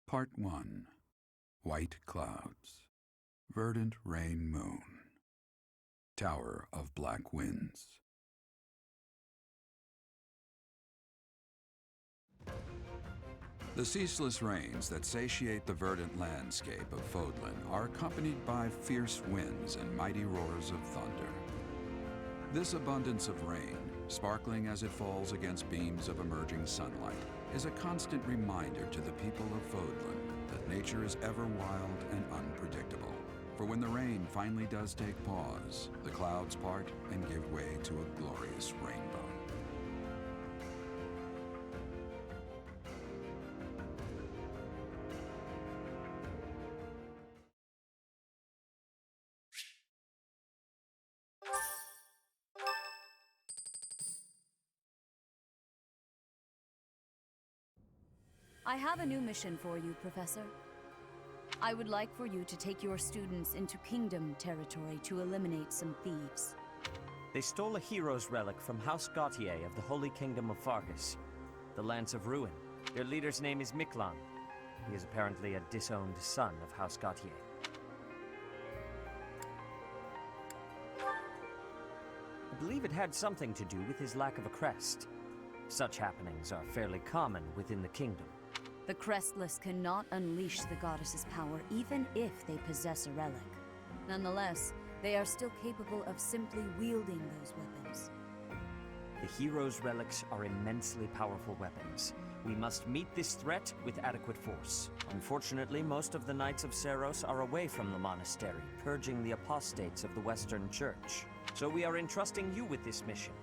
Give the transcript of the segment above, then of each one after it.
Part 1. White Clouds. Verdant Rain Moon. Tower of Black Winds. The ceaseless rains that satiate the verdant landscape of Fodlan are accompanied by fierce winds and mighty roars of thunder. This abundance of rain, sparkling as it falls against beams of emerging sunlight, is a constant reminder to the people of Fodlan that nature is ever wild and unpredictable. For when the rain finally does take pause, the clouds part and give way to a glorious rainbow. I have a new mission for you, Professor. I would like for you to take your students into Kingdom territory to eliminate some thieves. They stole a hero's relic from House Gautier of the Holy Kingdom of Fargus, the Lance of Ruin. Their leader's name is Miklan. He is apparently a disowned son of House Gautier. I believe it had something to do with his lack of a crest. Such happenings are fairly common within the kingdom. The Crestless cannot unleash the goddess's power even if they possess a relic. Nonetheless, they are still capable of simply wielding those weapons. The hero's relics are immensely powerful weapons. We must meet this threat with adequate force. Unfortunately, most of the Knights of Seiros are away from the monastery, purging the apostates of the Western Church. So we are entrusting you with this mission.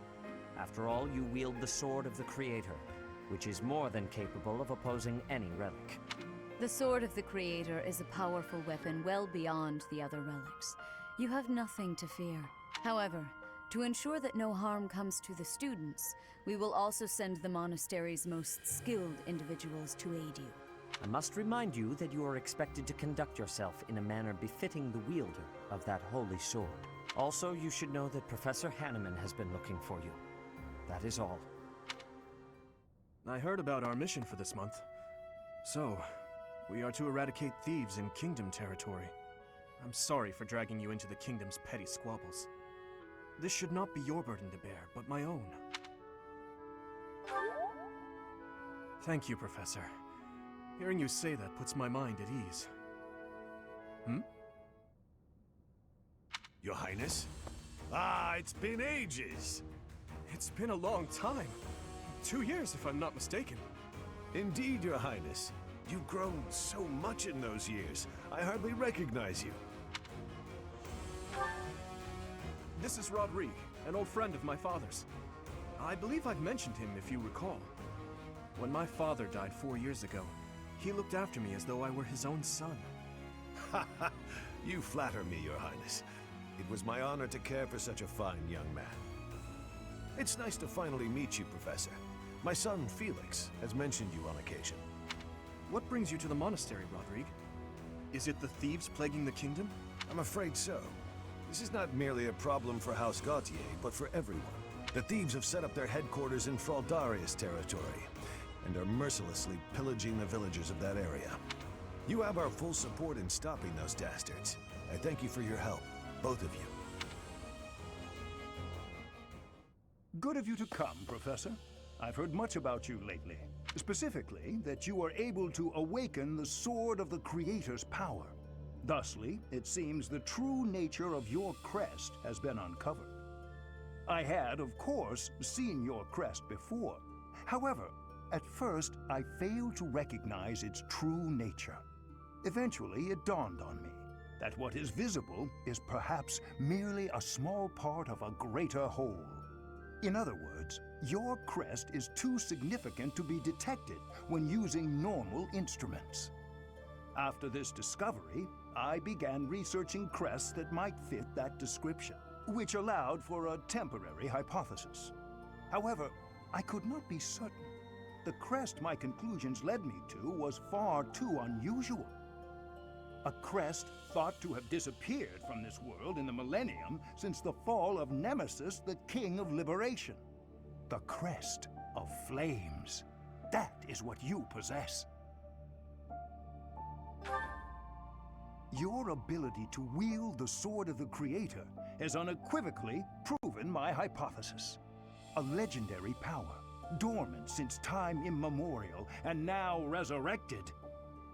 After all, you wield the Sword of the Creator, which is more than capable of opposing any relic. The Sword of the Creator is a powerful weapon well beyond the other relics. You have nothing to fear. However, to ensure that no harm comes to the students, we will also send the monastery's most skilled individuals to aid you. I must remind you that you are expected to conduct yourself in a manner befitting the wielder of that holy sword. Also, you should know that Professor Hanneman has been looking for you. That is all. I heard about our mission for this month. So, we are to eradicate thieves in Kingdom territory. I'm sorry for dragging you into the Kingdom's petty squabbles. This should not be your burden to bear, but my own. Thank you, Professor. Hearing you say that puts my mind at ease. Your Highness? Ah, it's been ages! It's been a long time. 2 years, if I'm not mistaken. Indeed, Your Highness. You've grown so much in those years, I hardly recognize you. This is Rodrigue, an old friend of my father's. I believe I've mentioned him, if you recall. When my father died 4 years ago, he looked after me as though I were his own son. Ha ha! You flatter me, Your Highness. It was my honor to care for such a fine young man. It's nice to finally meet you, Professor. My son, Felix, has mentioned you on occasion. What brings you to the monastery, Rodrigue? Is it the thieves plaguing the kingdom? I'm afraid so. This is not merely a problem for House Gautier, but for everyone. The thieves have set up their headquarters in Fraldarius territory, and are mercilessly pillaging the villagers of that area. You have our full support in stopping those dastards. I thank you for your help, both of you. Good of you to come, Professor. I've heard much about you lately. Specifically, that you are able to awaken the Sword of the Creator's power. Thusly, it seems the true nature of your crest has been uncovered. I had, of course, seen your crest before. However, at first, I failed to recognize its true nature. Eventually, it dawned on me that what is visible is perhaps merely a small part of a greater whole. In other words, your crest is too significant to be detected when using normal instruments. After this discovery, I began researching crests that might fit that description, which allowed for a temporary hypothesis. However, I could not be certain. The crest my conclusions led me to was far too unusual. A crest thought to have disappeared from this world in the millennium since the fall of Nemesis, the King of Liberation. The crest of flames. That is what you possess. Your ability to wield the Sword of the Creator has unequivocally proven my hypothesis. A legendary power, dormant since time immemorial, and now resurrected.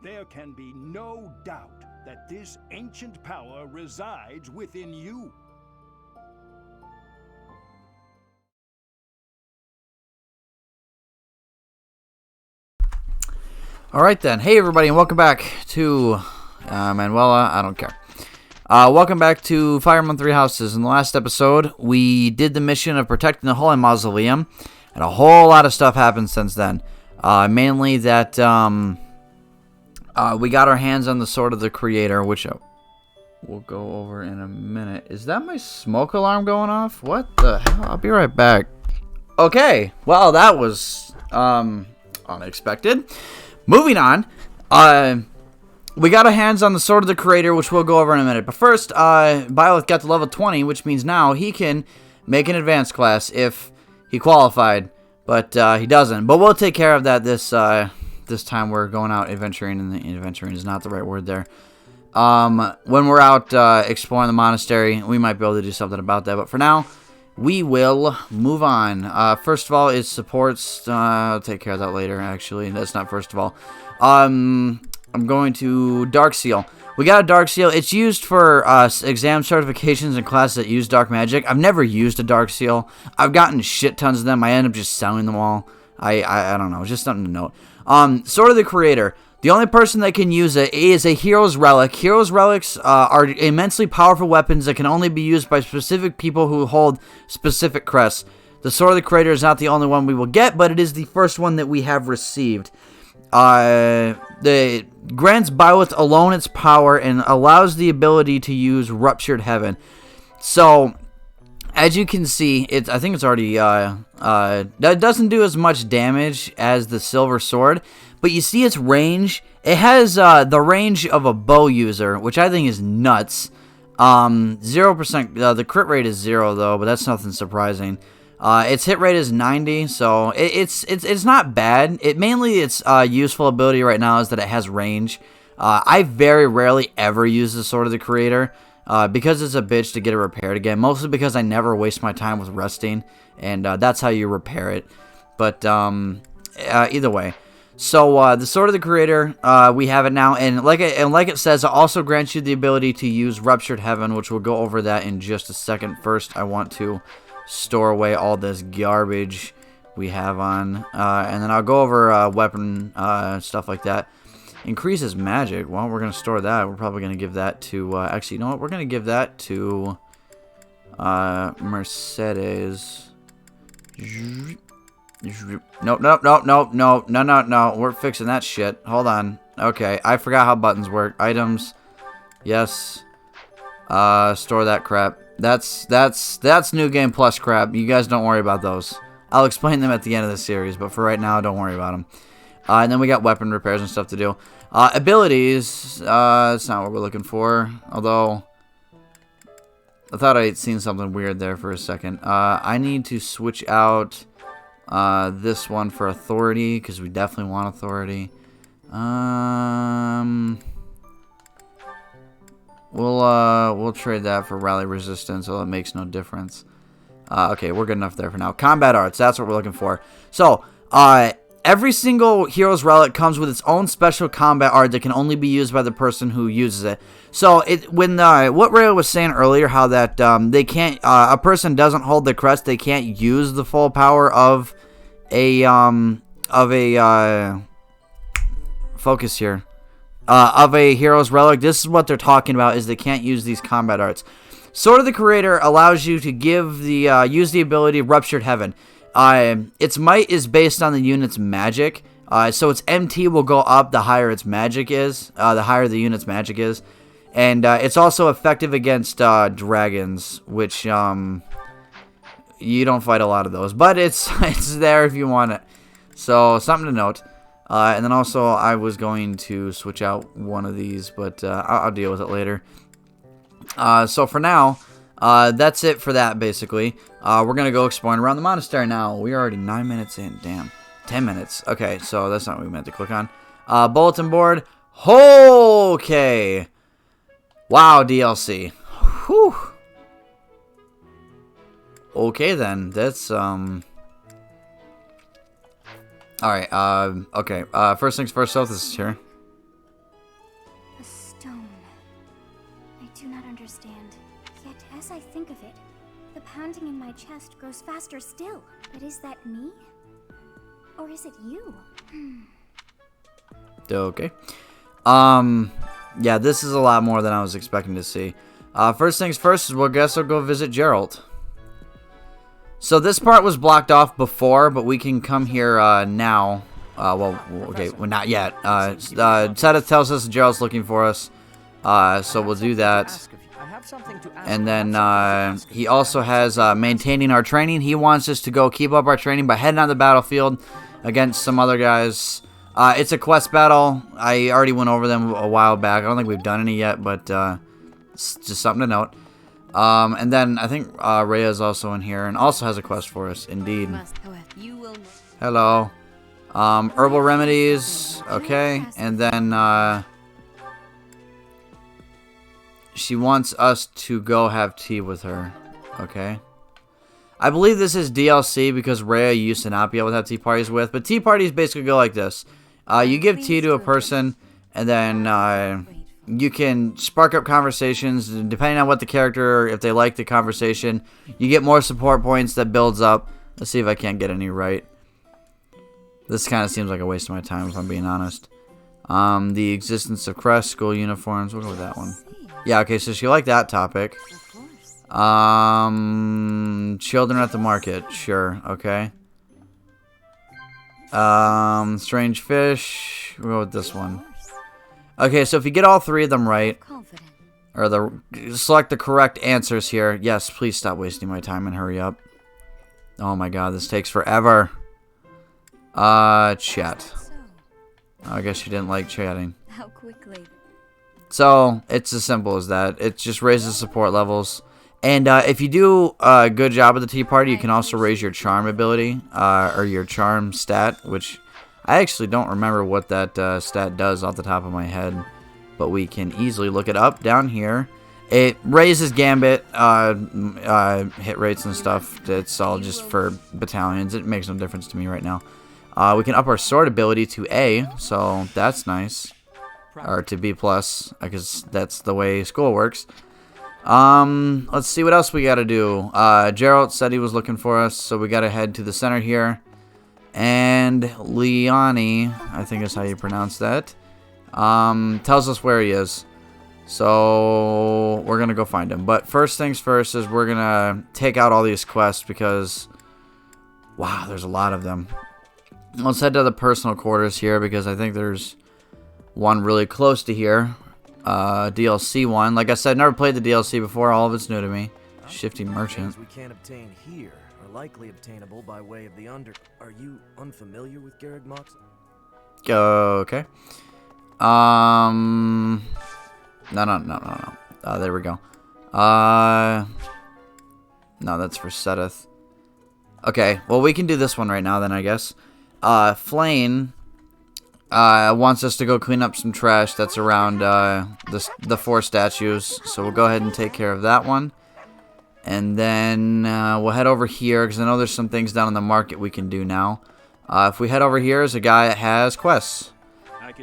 There can be no doubt that this ancient power resides within you. Alright then, hey everybody and welcome back to Manuela, I don't care. Welcome back to Fire Emblem Three Houses. In the last episode, we did the mission of protecting the Holy Mausoleum, and a whole lot of stuff happened since then. Mainly that we got our hands on the Sword of the Creator, which we'll go over in a minute. Is that my smoke alarm going off? What the hell? I'll be right back. Okay, well that was unexpected. Moving on, we got our hands on the Sword of the Creator, which we'll go over in a minute. But first, Byleth got to level 20, which means now he can make an advanced class if he qualified, but he doesn't. But we'll take care of that this time we're going out adventuring, and adventuring is not the right word there. When we're out exploring the monastery, we might be able to do something about that. But for now, we will move on. First of all, it supports... I'll take care of that later, actually. That's not first of all. I'm going to Dark Seal. We got a Dark Seal. It's used for exam certifications and classes that use Dark Magic. I've never used a Dark Seal. I've gotten shit tons of them. I end up just selling them all. I don't know. It's just something to note. Sword of the Creator. The only person that can use it is a Hero's Relic. Hero's Relics are immensely powerful weapons that can only be used by specific people who hold specific crests. The Sword of the Creator is not the only one we will get, but it is the first one that we have received. The grants Byleth alone its power and allows the ability to use Ruptured Heaven. So, as you can see, I think it's already, that doesn't do as much damage as the Silver Sword, but you see its range. It has, the range of a bow user, which I think is nuts. 0%, the crit rate is 0 though, but that's nothing surprising. Its hit rate is 90, so it's not bad. Its useful ability right now is that it has range. I very rarely ever use the Sword of the Creator, because it's a bitch to get it repaired again, mostly because I never waste my time with resting, and that's how you repair it. But either way, so the Sword of the Creator, we have it now, and like it says, it also grants you the ability to use Ruptured Heaven, which we'll go over that in just a second. First, I want to store away all this garbage we have on, and then I'll go over weapon stuff like that. Increases magic. Well, we're going to store that. We're probably going to give that to... actually, you know what? We're going to give that to Mercedes. Nope. No. We're fixing that shit. Hold on. Okay, I forgot how buttons work. Items. Yes. Store that crap. That's New Game Plus crap. You guys don't worry about those. I'll explain them at the end of the series, but for right now, don't worry about them. And then we got weapon repairs and stuff to do. Abilities, that's not what we're looking for. Although, I thought I'd seen something weird there for a second. I need to switch out this one for authority, because we definitely want authority. We'll trade that for rally resistance, so it makes no difference. Okay, we're good enough there for now. Combat arts, that's what we're looking for. So, every single Hero's Relic comes with its own special combat art that can only be used by the person who uses it. So, what Ray was saying earlier, how that they can't, a person doesn't hold the crest, they can't use the full power of a focus here. Of a Hero's Relic. This is what they're talking about, is they can't use these combat arts. Sword of the Creator allows you to use the ability Ruptured Heaven. Its might is based on the unit's magic, so its MT will go up the higher its magic is, the higher the unit's magic is, and it's also effective against dragons, which you don't fight a lot of those, but it's there if you want it. So something to note. And then also I was going to switch out one of these, but I'll deal with it later. So for now, that's it for that, basically. We're going to go exploring around the monastery now. We're already 9 minutes in. Damn. 10 minutes. Okay, so that's not what we meant to click on. Bulletin board. Okay. Wow, DLC. Whew. Okay then. That's Alright, okay. First things first, so this is here. A stone. I do not understand. Yet, as I think of it, the pounding in my chest grows faster still. But is that me? Or is it you? Okay. Yeah, this is a lot more than I was expecting to see. First things first is we'll go visit Geralt. So this part was blocked off before, but we can come here now. Well, not yet. Sedith tells us Geralt's looking for us, so we'll do that. And then he also has maintaining our training. He wants us to go keep up our training by heading on the battlefield against some other guys. It's a quest battle. I already went over them a while back. I don't think we've done any yet, but it's just something to note. And then I think Rhea is also in here and also has a quest for us. Indeed. Hello. Herbal remedies. Okay. And then she wants us to go have tea with her. Okay. I believe this is DLC because Rhea used to not be able to have tea parties with. But tea parties basically go like this. You give tea to a person, and then you can spark up conversations. Depending on what the character, if they like the conversation, you get more support points that builds up. Let's see if I can't get any right. This kind of seems like a waste of my time, if I'm being honest. The existence of crest, school uniforms. We'll go with that one. Yeah, okay, so she liked that topic. Children at the market. Sure, okay. Strange fish. We'll go with this one. Okay, so if you get all three of them right, or select the correct answers here. Yes, please stop wasting my time and hurry up. Oh my god, this takes forever. Chat. I guess you didn't like chatting. How quickly? So, it's as simple as that. It just raises support levels. And if you do a good job at the tea party, you can also raise your charm ability, or your charm stat, which I actually don't remember what that stat does off the top of my head, but we can easily look it up down here. It raises gambit, hit rates and stuff. It's all just for battalions. It makes no difference to me right now. We can up our sword ability to A, so that's nice. Or to B+, because that's the way school works. Let's see what else we gotta do. Geralt said he was looking for us, so we gotta head to the center here. And Leoni, I think is how you pronounce that, tells us where he is. So we're gonna go find him. But first things first is we're gonna take out all these quests because, wow, there's a lot of them. Let's head to the personal quarters here because I think there's one really close to here. DLC one. Like I said, never played the DLC before. All of it's new to me. Shifty merchant. We can't obtain here are likely obtainable by way of the under. Are you unfamiliar with Garreg Mox? Okay. No. There we go. No, that's for Sedith. Okay, well we can do this one right now then, I guess. Flame wants us to go clean up some trash that's around the 4 statues. So we'll go ahead and take care of that one. And then we'll head over here because I know there's some things down in the market we can do now. If we head over here, there's a guy that has quests.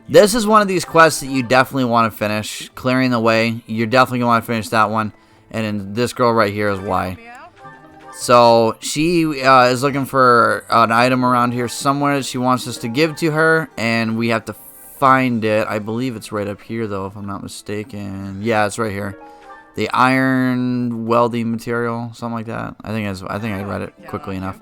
This is one of these quests that you definitely want to finish. Clearing the way. You're definitely going to want to finish that one. And then this girl right here is why. So she is looking for an item around here somewhere that she wants us to give to her. And we have to find it. I believe it's right up here though, if I'm not mistaken. Yeah, it's right here. The iron welding material, something like that. I think I read it quickly enough.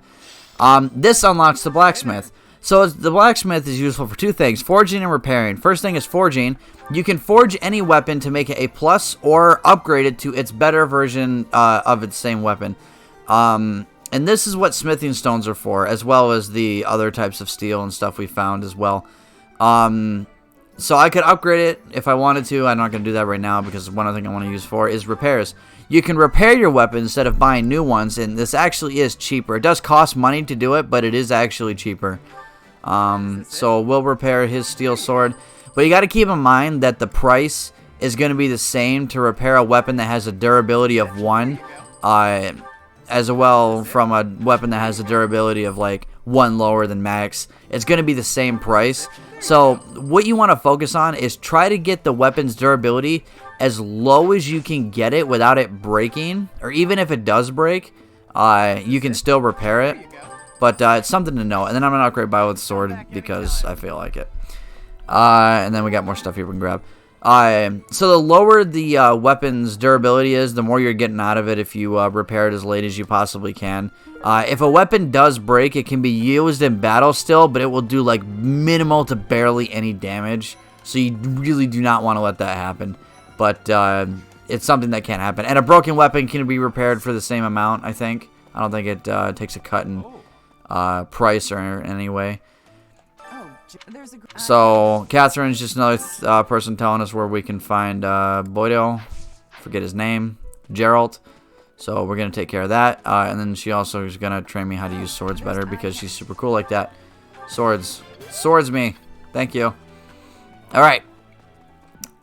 This unlocks the blacksmith. So the blacksmith is useful for 2 things: forging and repairing. First thing is forging. You can forge any weapon to make it a plus or upgrade it to its better version of its same weapon. And this is what smithing stones are for, as well as the other types of steel and stuff we found as well. So I could upgrade it if I wanted to. I'm not going to do that right now because one other thing I want to use for is repairs. You can repair your weapon instead of buying new ones, and this actually is cheaper. It does cost money to do it, but it is actually cheaper. So we'll repair his steel sword. But you got to keep in mind that the price is going to be the same to repair a weapon that has a durability of 1, as well from a weapon that has a durability of like 1 lower than max. It's going to be the same price. So what you want to focus on is try to get the weapon's durability as low as you can get it without it breaking, or even if it does break, you can still repair it. But it's something to know. And then I'm going to upgrade Bio with Sword because I feel like it. And then we got more stuff here we can grab. So the lower the weapon's durability is, the more you're getting out of it if you repair it as late as you possibly can. If a weapon does break, it can be used in battle still, but it will do like minimal to barely any damage. So you really do not want to let that happen. But it's something that can happen. And a broken weapon can be repaired for the same amount, I think. I don't think it takes a cut in price or in any way. So, Catherine's just another person telling us where we can find Boydo. Forget his name. Geralt. So, we're going to take care of that. And then she also is going to train me how to use swords better because she's super cool like that. Swords. Swords me. Thank you. Alright.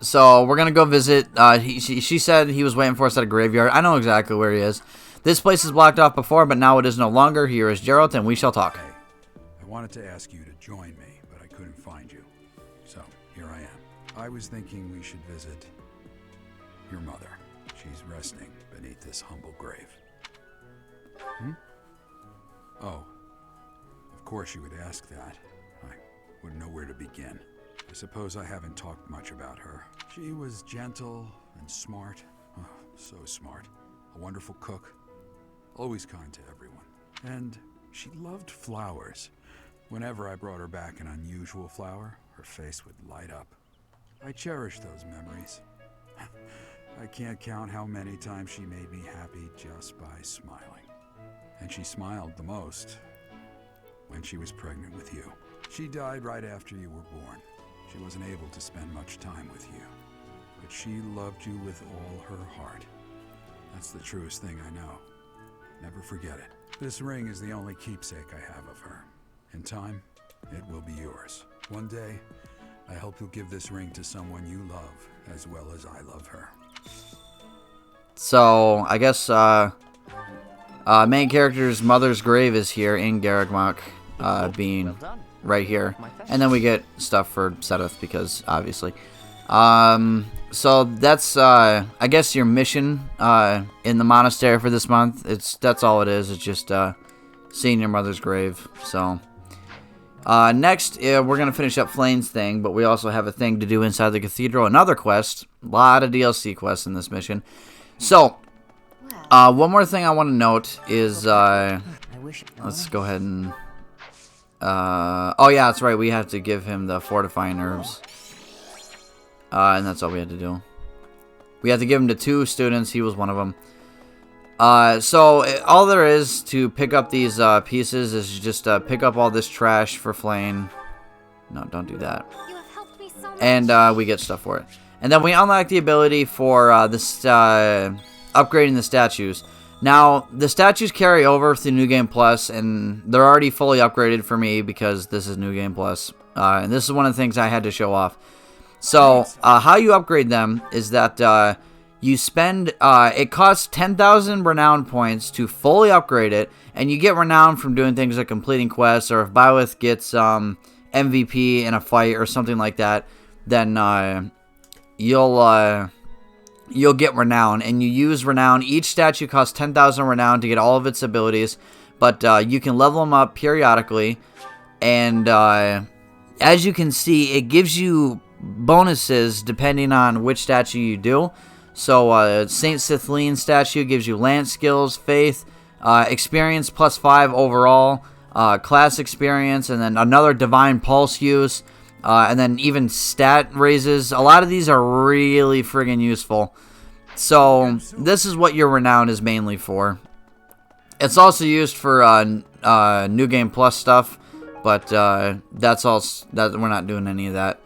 So, we're going to go visit. She said he was waiting for us at a graveyard. I know exactly where he is. This place is blocked off before, but now it is no longer. Here is Geralt, and we shall talk. Hey, I wanted to ask you to join me. Couldn't find you. So, here I am. I was thinking we should visit your mother. She's resting beneath this humble grave. Oh, of course you would ask that. I wouldn't know where to begin. I suppose I haven't talked much about her. She was gentle and smart. Oh, so smart. A wonderful cook. Always kind to everyone. And she loved flowers. Whenever I brought her back an unusual flower, her face would light up. I cherish those memories. I can't count how many times she made me happy just by smiling. And she smiled the most when she was pregnant with you. She died right after you were born. She wasn't able to spend much time with you, but she loved you with all her heart. That's the truest thing I know. Never forget it. This ring is the only keepsake I have of her. In time, it will be yours. One day, I hope you'll give this ring to someone you love as well as I love her. So, I guess, main character's mother's grave is here in Garrigmok, being right here. And then we get stuff for Seteth because, obviously. So that's, I guess your mission, in the monastery for this month. That's all it is. It's just, seeing your mother's grave. So, next, we're going to finish up Flane's thing, but we also have a thing to do inside the cathedral. Another quest. A lot of DLC quests in this mission. So, one more thing I want to note is, let's go ahead and, oh yeah, that's right, we have to give him the fortifying herbs. And that's all we had to do. We had to give him to 2 students, he was one of them. So, all there is to pick up these pieces is just pick up all this trash for Flane. No, don't do that. You have helped me so much. And we get stuff for it. And then we unlock the ability for this upgrading the statues. Now, the statues carry over through New Game Plus, and they're already fully upgraded for me because this is New Game Plus. And this is one of the things I had to show off. So, how you upgrade them is that you spend, it costs 10,000 renown points to fully upgrade it, and you get renown from doing things like completing quests, or if Bywith gets MVP in a fight or something like that, then you'll get renown, and you use renown. Each statue costs 10,000 renown to get all of its abilities, but you can level them up periodically, and as you can see, it gives you bonuses depending on which statue you do. So, Saint Cithleen statue gives you lance skills, faith, experience plus 5 overall, class experience, and then another divine pulse use, and then even stat raises. A lot of these are really friggin' useful. So, this is what your renown is mainly for. It's also used for New Game Plus stuff, but that's all. We're not doing any of that.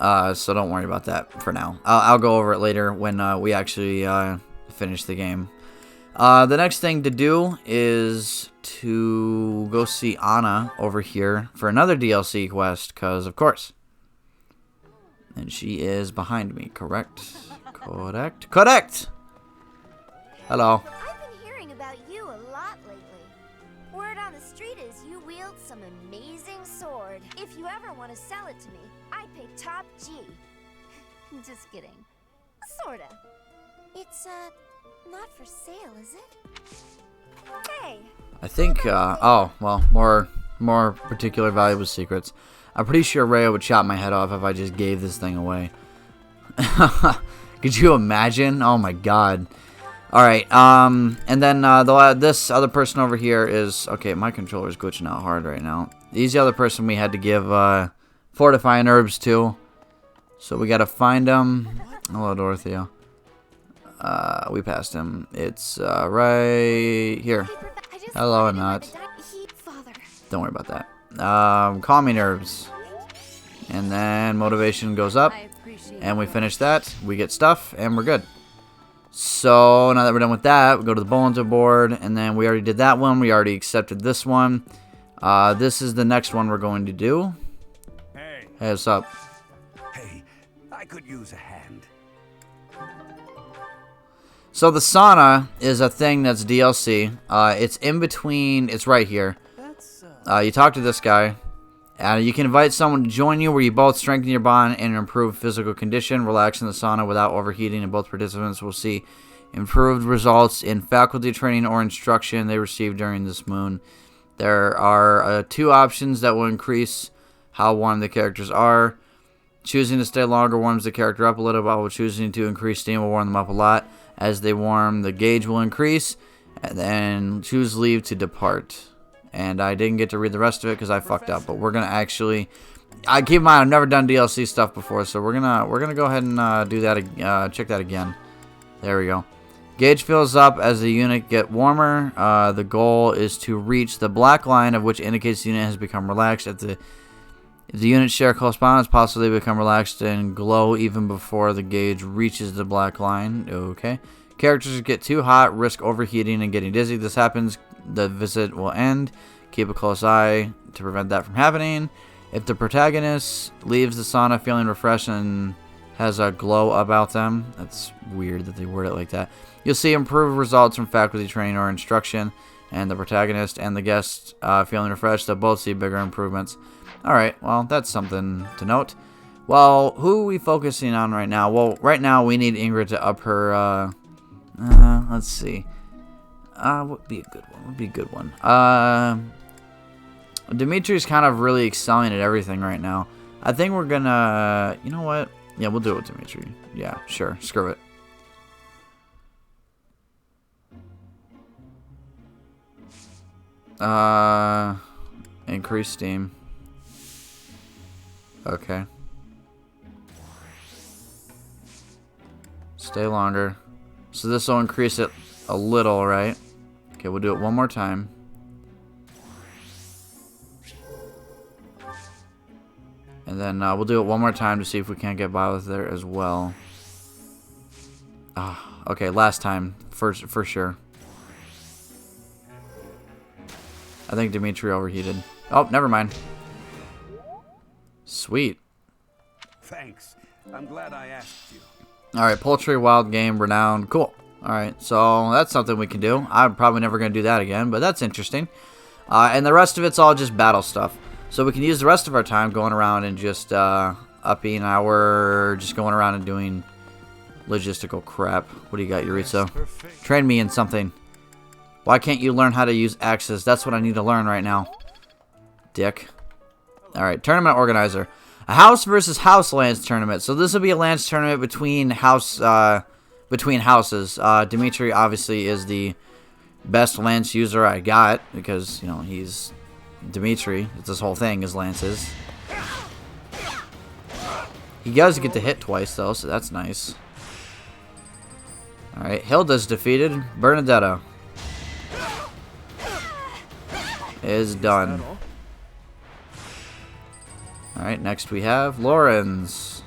So don't worry about that for now. I'll go over it later when we actually finish the game. The next thing to do is to go see Anna over here for another DLC quest, because of course. And she is behind me, correct? Correct? Correct! Hello. I've been hearing about you a lot lately. Word on the street is you wield some amazing sword. If you ever want to sell it to me, I pay top G. Just kidding. Sorta. It's, not for sale, is it? Hey! I think, oh, well, more particular valuable secrets. I'm pretty sure Rhea would chop my head off if I just gave this thing away. Could you imagine? Oh my god. Alright, and then this other person over here is... Okay, my controller's glitching out hard right now. He's the other person we had to give fortifying herbs to. So we gotta find him. Hello, Dorothea. We passed him. It's right here. Hello, and not. Don't worry about that. Calming herbs. And then motivation goes up. And we finish that. We get stuff, and we're good. So now that we're done with that, we go to the bulletin board, and then we already did that one. We already accepted this one. This is the next one we're going to do. Hey, what's up? Hey, I could use a hand. So the sauna is a thing that's DLC. It's in between. It's right here. You talk to this guy. You can invite someone to join you where you both strengthen your bond and improve physical condition. Relax in the sauna without overheating, and both participants will see improved results in faculty training or instruction they receive during this moon. There are 2 options that will increase how warm the characters are. Choosing to stay longer warms the character up a little, while choosing to increase steam will warm them up a lot. As they warm, the gauge will increase, and then choose leave to depart. And I didn't get to read the rest of it because I fucked up. But we're gonna actually, I keep in mind I've never done DLC stuff before, so we're gonna go ahead and do that. Check that again. There we go. Gauge fills up as the unit get warmer. The goal is to reach the black line, of which indicates the unit has become relaxed. If the units share correspondence, possibly become relaxed and glow even before the gauge reaches the black line. Okay. Characters get too hot, risk overheating and getting dizzy. This happens, the visit will end. Keep a close eye to prevent that from happening. If the protagonist leaves the sauna feeling refreshed and has a glow about them, that's weird that they word it like that, you'll see improved results from faculty training or instruction. And the protagonist and the guest feeling refreshed, they'll both see bigger improvements. Alright, well, that's something to note. Well, who are we focusing on right now? Well, right now we need Ingrid to up her, let's see. Would be a good one. Would be a good one. Dimitri's kind of really excelling at everything right now. I think we're gonna, you know what? Yeah, we'll do it with Dimitri. Yeah, sure. Screw it. Increase steam. Okay. Stay longer. So this will increase it a little, right? Okay, we'll do it one more time. And then we'll do it one more time to see if we can't get by with it as well. Okay, last time, for sure. I think Dimitri overheated. Oh, never mind. Sweet. Thanks. I'm glad I asked you. Alright, poultry, wild game, renowned. Cool. Alright, so that's something we can do. I'm probably never going to do that again, but that's interesting. And the rest of it's all just battle stuff. So we can use the rest of our time going around and just upping our... just going around and doing logistical crap. What do you got, Yuritsu? Train me in something. Why can't you learn how to use axes? That's what I need to learn right now. Dick. Alright, tournament organizer. A house versus house lance tournament. So this will be a lance tournament between houses. Dimitri obviously is the best lance user I got because, you know, he's Dimitri. It's this whole thing is lances. He does get to hit twice though, so that's nice. Alright, Hilda's defeated. Bernadetta is done. Alright, next we have Lorenz.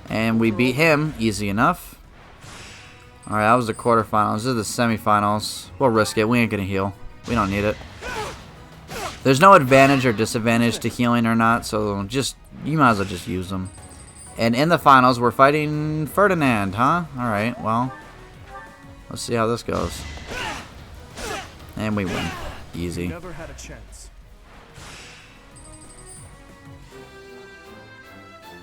And we beat him easy enough. Alright, that was the quarterfinals. This is the semifinals. We'll risk it. We ain't gonna heal. We don't need it. There's no advantage or disadvantage to healing or not, so just you might as well just use them. And in the finals, we're fighting Ferdinand, huh? Alright, well, let's see how this goes. And we win. Easy. Never had a chance.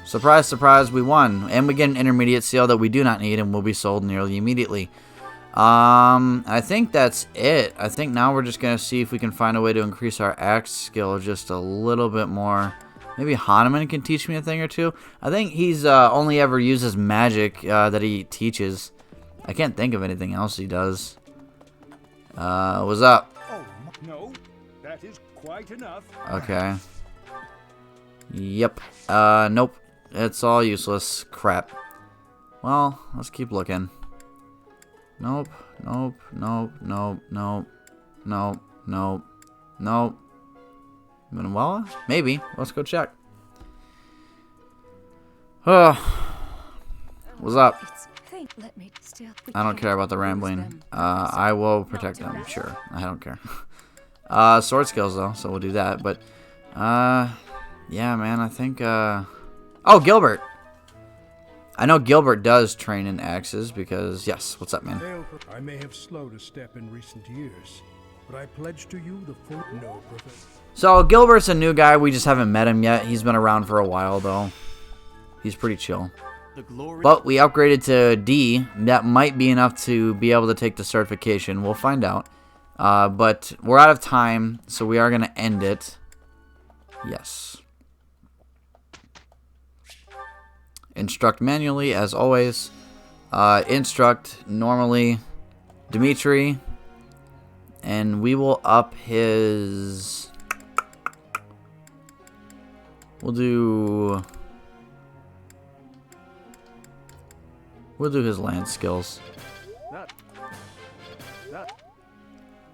Surprise, surprise, we won. And we get an intermediate seal that we do not need and will be sold nearly immediately. I think that's it. I think now we're just going to see if we can find a way to increase our axe skill just a little bit more. Maybe Hanuman can teach me a thing or two. I think he's only ever uses magic that he teaches. I can't think of anything else he does. What's up? Oh, no. That is quite enough. Okay. Yep. Nope. It's all useless. Crap. Well, let's keep looking. Nope. Nope. Nope. Nope. Nope. Nope. Nope. Nope. Manuela? Maybe. Let's go check. What's up? I don't care about the rambling. I will protect them. Sure. I don't care. Sword skills, though, so we'll do that. But, yeah, man, I think, oh, Gilbert! I know Gilbert does train in axes because, yes, what's up, man? I may have slowed a step in recent years, but I pledge to you the full no, Professor. So, Gilbert's a new guy. We just haven't met him yet. He's been around for a while, though. He's pretty chill. But we upgraded to D. That might be enough to be able to take the certification. We'll find out. But we're out of time, so we are going to end it. Yes. Instruct manually, as always. Instruct normally Dimitri. And we will up his... We'll do his lance skills.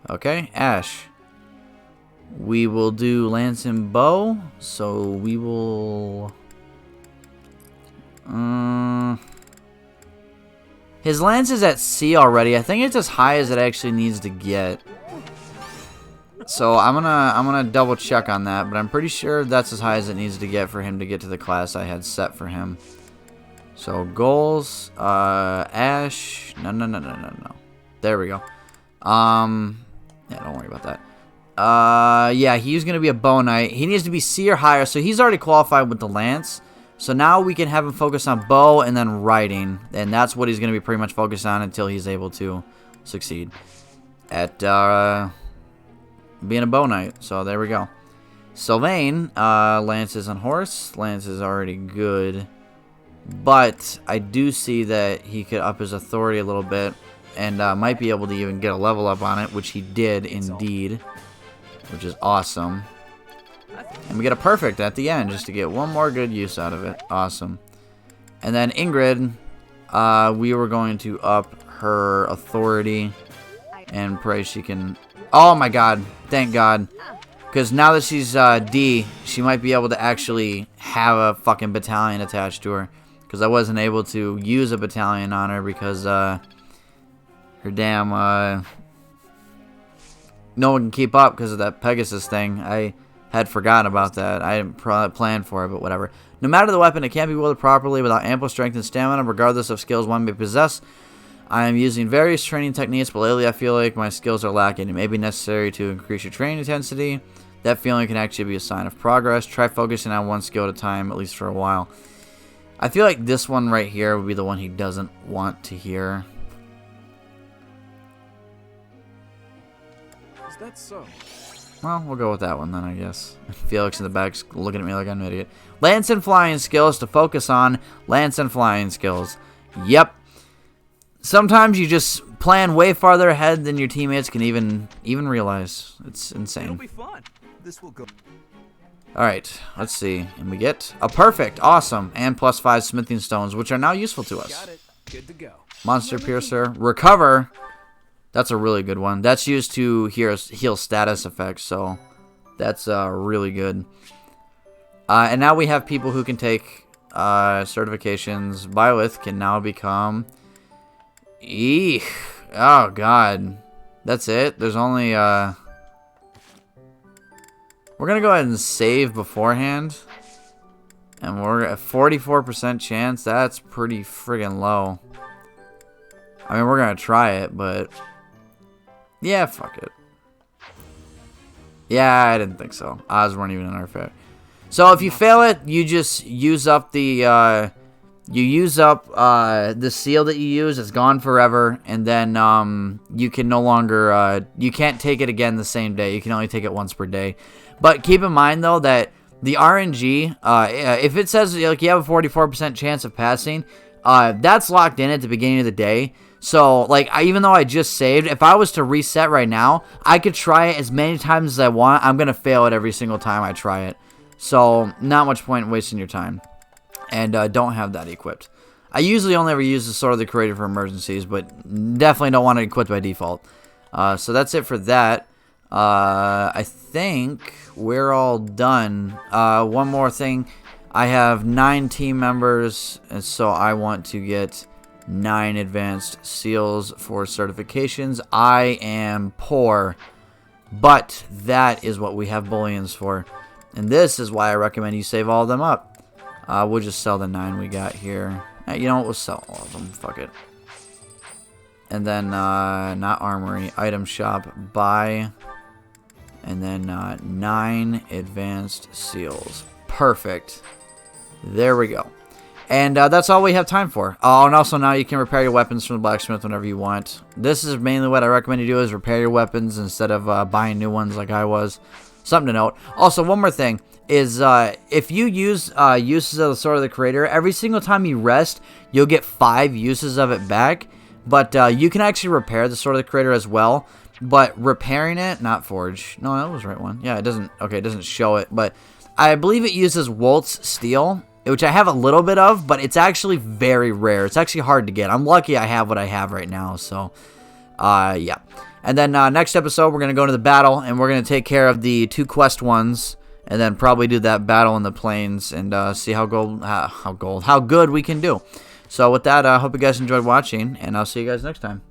Okay, Ash. We will do lance and bow. So we will... his lance is at C already. I think it's as high as it actually needs to get. So I'm gonna double check on that, but I'm pretty sure that's as high as it needs to get for him to get to the class I had set for him. So goals, Ash, no. There we go. Yeah, don't worry about that. Yeah, he's gonna be a bow knight. He needs to be C or higher, so he's already qualified with the lance. So now we can have him focus on bow and then riding, and that's what he's gonna be pretty much focused on until he's able to succeed at being a bow knight. So there we go. Sylvain, lance is on horse. Lance is already good. But I do see that he could up his authority a little bit and might be able to even get a level up on it, which he did indeed, which is awesome. And we get a perfect at the end just to get one more good use out of it. Awesome. And then Ingrid, we were going to up her authority and pray she can... Oh my god, thank god. Because now that she's D, she might be able to actually have a fucking battalion attached to her. Because I wasn't able to use a battalion on her because her damn... no one can keep up because of that Pegasus thing. I had forgotten about that. I didn't plan for it, but whatever. No matter the weapon, it can't be wielded properly without ample strength and stamina, regardless of skills one may possess. I am using various training techniques, but lately I feel like my skills are lacking. It may be necessary to increase your training intensity. That feeling can actually be a sign of progress. Try focusing on one skill at a time, at least for a while. I feel like this one right here would be the one he doesn't want to hear. Is that so? Well, we'll go with that one then, I guess. Felix in the back's looking at me like I'm an idiot. Lance and flying skills to focus on. Lance and flying skills. Yep. Sometimes you just plan way farther ahead than your teammates can even realize. It's insane. It'll be fun. This will go. Alright, let's see. And we get a perfect, awesome, and +5 smithing stones, which are now useful to us. Got it. Good to go. Monster Piercer. Recover. That's a really good one. That's used to heal status effects, so that's really good. And now we have people who can take certifications. Byleth can now become... Eek. Oh, God. That's it? There's only... We're going to go ahead and save beforehand. And we're at 44% chance. That's pretty friggin' low. I mean, we're going to try it, but... yeah, fuck it. Yeah, I didn't think so. Odds weren't even in our favor. So if you fail it, you just use up the... the seal that you use. It's gone forever. And then you can no longer... you can't take it again the same day. You can only take it once per day. But keep in mind, though, that the RNG... if it says like you have a 44% chance of passing... that's locked in at the beginning of the day. So, like, even though I just saved, if I was to reset right now, I could try it as many times as I want. I'm going to fail it every single time I try it. So, not much point in wasting your time. And don't have that equipped. I usually only ever use the Sword of the Creator for emergencies, but definitely don't want it equipped by default. So, that's it for that. I think we're all done. One more thing. I have 9 team members, and so I want to get 9 advanced seals for certifications. I am poor, but that is what we have bullions for. And this is why I recommend you save all of them up. We'll just sell the 9 we got here. You know what? We'll sell all of them. Fuck it. And then, not armory, item shop, buy, and then 9 advanced seals. Perfect. There we go. And that's all we have time for. Oh, and also now you can repair your weapons from the blacksmith whenever you want. This is mainly what I recommend you do, is repair your weapons instead of buying new ones like I was. Something to note. Also, one more thing is if you use uses of the Sword of the Creator, every single time you rest, you'll get 5 uses of it back. But you can actually repair the Sword of the Creator as well. But repairing it, not forge. No, that was the right one. Yeah, it doesn't. Okay, it doesn't show it, but I believe it uses Wolt's steel, which I have a little bit of, but it's actually very rare. It's actually hard to get. I'm lucky I have what I have right now, so, yeah. And then next episode, we're going to go to the battle, and we're going to take care of the 2 quest ones, and then probably do that battle in the plains, and see how good we can do. So with that, I hope you guys enjoyed watching, and I'll see you guys next time.